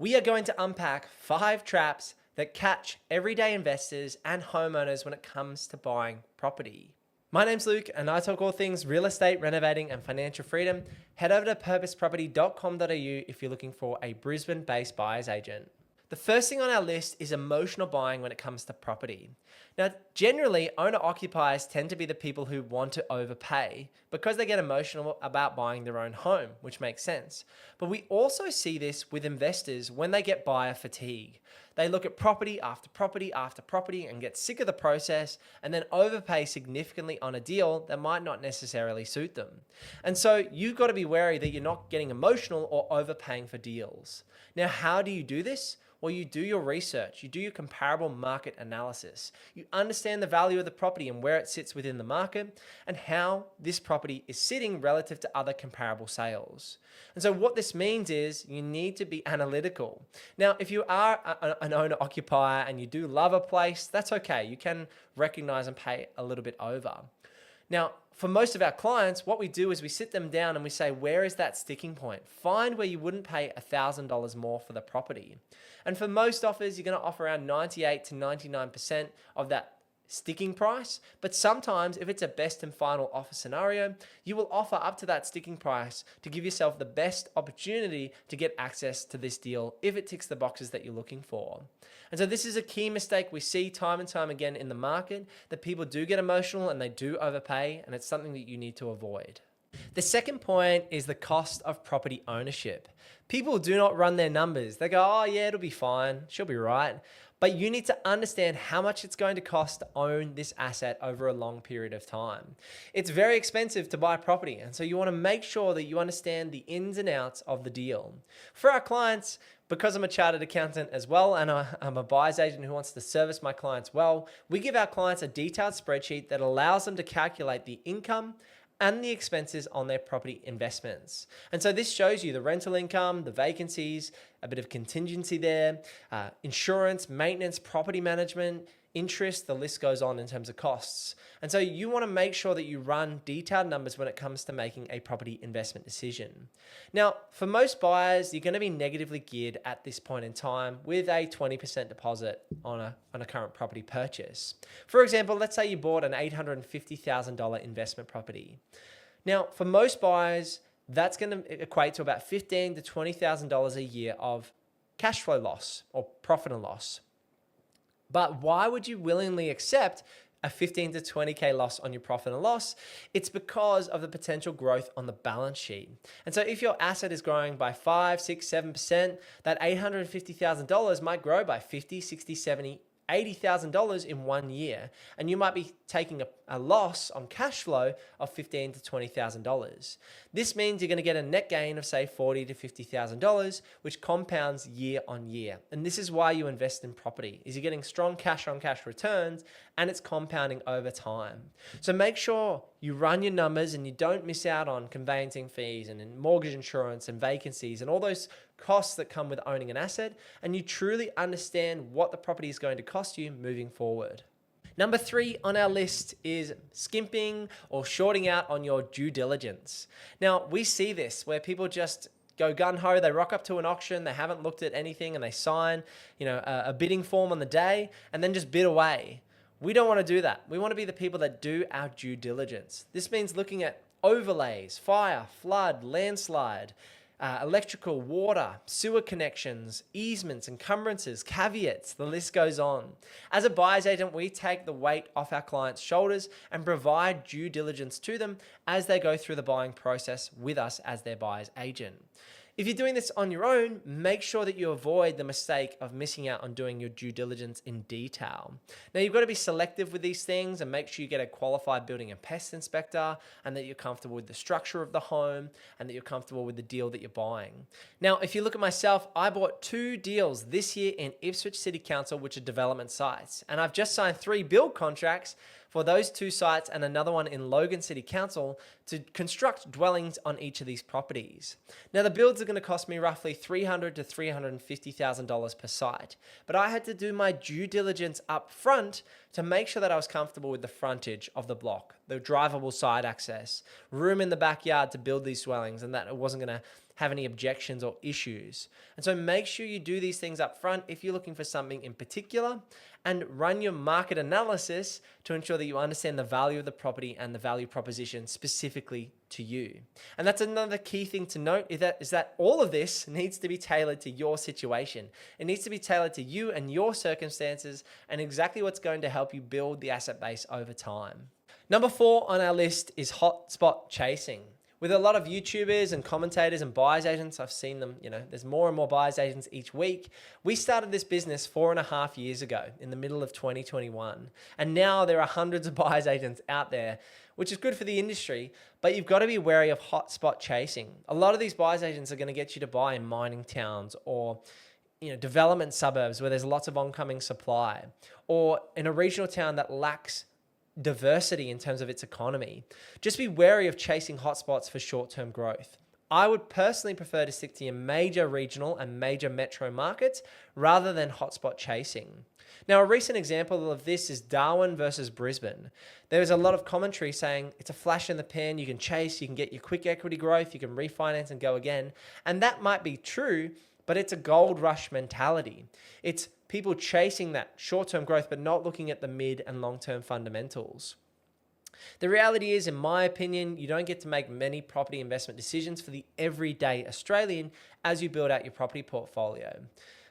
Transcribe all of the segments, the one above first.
we are going to unpack 5 traps that catch everyday investors and homeowners when it comes to buying property. My name's Luke and I talk all things real estate, renovating and financial freedom. Head over to purposeproperty.com.au if you're looking for a Brisbane-based buyer's agent. The first thing on our list is emotional buying when it comes to property. Now, generally, owner-occupiers tend to be the people who want to overpay because they get emotional about buying their own home, which makes sense. But we also see this with investors when they get buyer fatigue. They look at property after property after property and get sick of the process and then overpay significantly on a deal that might not necessarily suit them. And so you've got to be wary that you're not getting emotional or overpaying for deals. Now, how do you do this? Well, you do your research, you do your comparable market analysis, you understand the value of the property and where it sits within the market and how this property is sitting relative to other comparable sales. And so what this means is you need to be analytical. Now, if you are an owner occupier and you do love a place, that's okay. You can recognize and pay a little bit over. Now, for most of our clients, what we do is we sit them down and we say, where is that sticking point? Find where you wouldn't pay $1,000 more for the property. And for most offers, you're going to offer around 98 to 99% of that sticking price. But sometimes if it's a best and final offer scenario, you will offer up to that sticking price to give yourself the best opportunity to get access to this deal if it ticks the boxes that you're looking for. And so this is a key mistake we see time and time again in the market, that people do get emotional and they do overpay, and it's something that you need to avoid. The second point is the cost of property ownership. People do not run their numbers. They go, oh yeah, it'll be fine. She'll be right. But you need to understand how much it's going to cost to own this asset over a long period of time. It's very expensive to buy property, and so you want to make sure that you understand the ins and outs of the deal. For our clients, because I'm a chartered accountant as well, and I'm a buyer's agent who wants to service my clients well, we give our clients a detailed spreadsheet that allows them to calculate the income and the expenses on their property investments. And so this shows you the rental income, the vacancies, a bit of contingency there, insurance, maintenance, property management, interest, the list goes on in terms of costs. And so you want to make sure that you run detailed numbers when it comes to making a property investment decision. Now, for most buyers, you're going to be negatively geared at this point in time with a 20% deposit on a current property purchase. For example, let's say you bought an $850,000 investment property. Now, for most buyers, that's going to equate to about $15,000 to $20,000 a year of cash flow loss or profit and loss. But why would you willingly accept a 15 to 20K loss on your profit and loss? It's because of the potential growth on the balance sheet. And so if your asset is growing by 5, 6, 7%, that $850,000 might grow by 50, 60, 70, $80,000 in 1 year, and you might be taking a loss on cash flow of $15,000 to $20,000. This means you're going to get a net gain of say $40,000 to $50,000, which compounds year on year. And this is why you invest in property, is you're getting strong cash on cash returns and it's compounding over time. So make sure you run your numbers and you don't miss out on conveyancing fees and mortgage insurance and vacancies and all those costs that come with owning an asset, and you truly understand what the property is going to cost you moving forward. Number 3 on our list is skimping or shorting out on your due diligence. Now, we see this where people just go gung-ho, they rock up to an auction, they haven't looked at anything and they sign, a bidding form on the day and then just bid away. We don't want to do that. We want to be the people that do our due diligence. This means looking at overlays, fire, flood, landslide, electrical, water, sewer connections, easements, encumbrances, caveats, the list goes on. As a buyer's agent, we take the weight off our clients' shoulders and provide due diligence to them as they go through the buying process with us as their buyer's agent. If you're doing this on your own, make sure that you avoid the mistake of missing out on doing your due diligence in detail. Now, you've got to be selective with these things and make sure you get a qualified building and pest inspector and that you're comfortable with the structure of the home and that you're comfortable with the deal that you're buying. Now, if you look at myself, I bought 2 deals this year in Ipswich City Council, which are development sites, and I've just signed 3 build contracts for those 2 sites and another one in Logan City Council to construct dwellings on each of these properties. Now, the builds are going to cost me roughly $300,000 to $350,000 per site, but I had to do my due diligence up front to make sure that I was comfortable with the frontage of the block, the drivable side access, room in the backyard to build these dwellings, and that it wasn't going to have any objections or issues. And so make sure you do these things up front if you're looking for something in particular, and run your market analysis to ensure that you understand the value of the property and the value proposition specifically to you. And that's another key thing to note is that all of this needs to be tailored to your situation. It needs to be tailored to you and your circumstances and exactly what's going to help you build the asset base over time. Number 4 on our list is hotspot chasing. With a lot of YouTubers and commentators and buyer's agents, I've seen them, there's more and more buyer's agents each week. We started this business 4.5 years ago in the middle of 2021. And now there are hundreds of buyer's agents out there, which is good for the industry, but you've got to be wary of hotspot chasing. A lot of these buyer's agents are going to get you to buy in mining towns or development suburbs where there's lots of oncoming supply, or in a regional town that lacks diversity in terms of its economy. Just be wary of chasing hotspots for short-term growth. I would personally prefer to stick to your major regional and major metro markets rather than hotspot chasing. Now, a recent example of this is Darwin versus Brisbane. There was a lot of commentary saying it's a flash in the pan, you can chase, you can get your quick equity growth, you can refinance and go again. And that might be true, but it's a gold rush mentality. It's people chasing that short-term growth, but not looking at the mid and long-term fundamentals. The reality is, in my opinion, you don't get to make many property investment decisions for the everyday Australian as you build out your property portfolio.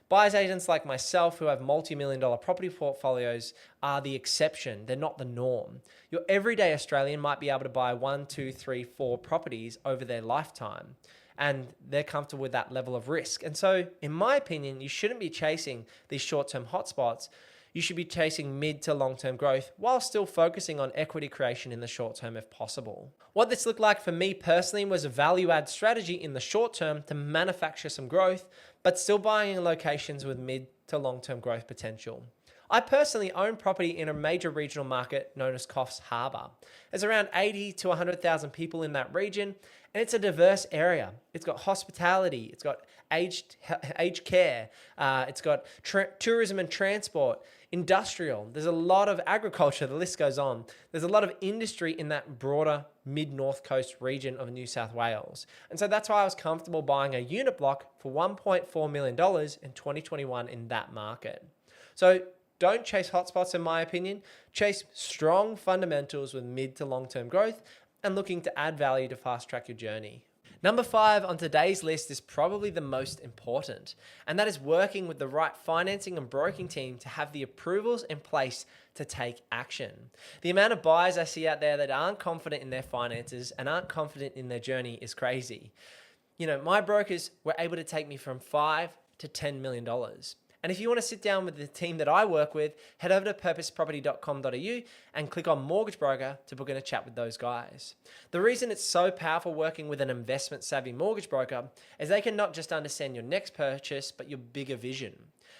Buyer's agents like myself who have multi-million-dollar property portfolios are the exception. They're not the norm. Your everyday Australian might be able to buy 1, 2, 3, 4 properties over their lifetime, and they're comfortable with that level of risk. And so, in my opinion, you shouldn't be chasing these short-term hotspots. You should be chasing mid to long-term growth while still focusing on equity creation in the short term if possible. What this looked like for me personally was a value-add strategy in the short term to manufacture some growth, but still buying in locations with mid to long-term growth potential. I personally own property in a major regional market known as Coffs Harbour. There's around 80 to 100,000 people in that region, and it's a diverse area. It's got hospitality, it's got aged care, it's got tourism and transport, industrial. There's a lot of agriculture, the list goes on. There's a lot of industry in that broader mid-north coast region of New South Wales. And so that's why I was comfortable buying a unit block for $1.4 million in 2021 in that market. So don't chase hotspots, in my opinion. Chase strong fundamentals with mid to long-term growth and looking to add value to fast-track your journey. Number 5 on today's list is probably the most important, and that is working with the right financing and broking team to have the approvals in place to take action. The amount of buyers I see out there that aren't confident in their finances and aren't confident in their journey is crazy. My brokers were able to take me from $5 to $10 million. And if you want to sit down with the team that I work with, head over to purposeproperty.com.au and click on Mortgage Broker to book in a chat with those guys. The reason it's so powerful working with an investment savvy mortgage broker is they can not just understand your next purchase, but your bigger vision.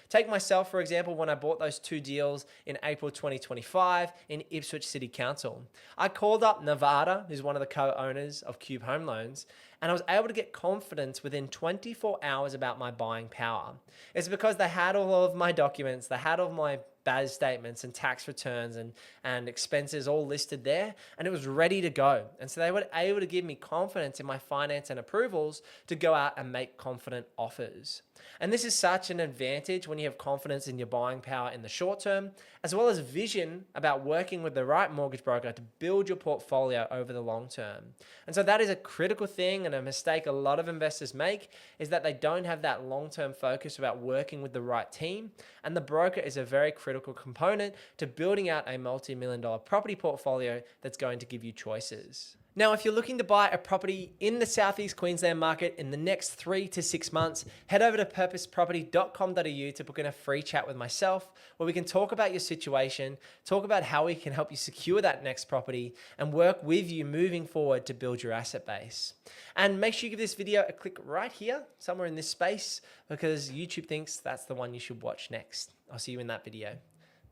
Take myself, for example, when I bought those 2 deals in April 2025 in Ipswich City Council. I called up Nevada, who's one of the co-owners of Cube Home Loans, and I was able to get confidence within 24 hours about my buying power. It's because they had all of my documents, they had all my BAS statements and tax returns and expenses all listed there, and it was ready to go. And so they were able to give me confidence in my finance and approvals to go out and make confident offers. And this is such an advantage when you have confidence in your buying power in the short term, as well as vision about working with the right mortgage broker to build your portfolio over the long term. And so that is a critical thing, and a mistake a lot of investors make is that they don't have that long-term focus about working with the right team. And the broker is a very critical component to building out a multi-million-dollar property portfolio that's going to give you choices. Now, if you're looking to buy a property in the Southeast Queensland market in the next 3 to 6 months, head over to purposeproperty.com.au to book in a free chat with myself where we can talk about your situation, talk about how we can help you secure that next property and work with you moving forward to build your asset base. And make sure you give this video a click right here, somewhere in this space, because YouTube thinks that's the one you should watch next. I'll see you in that video.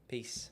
Peace.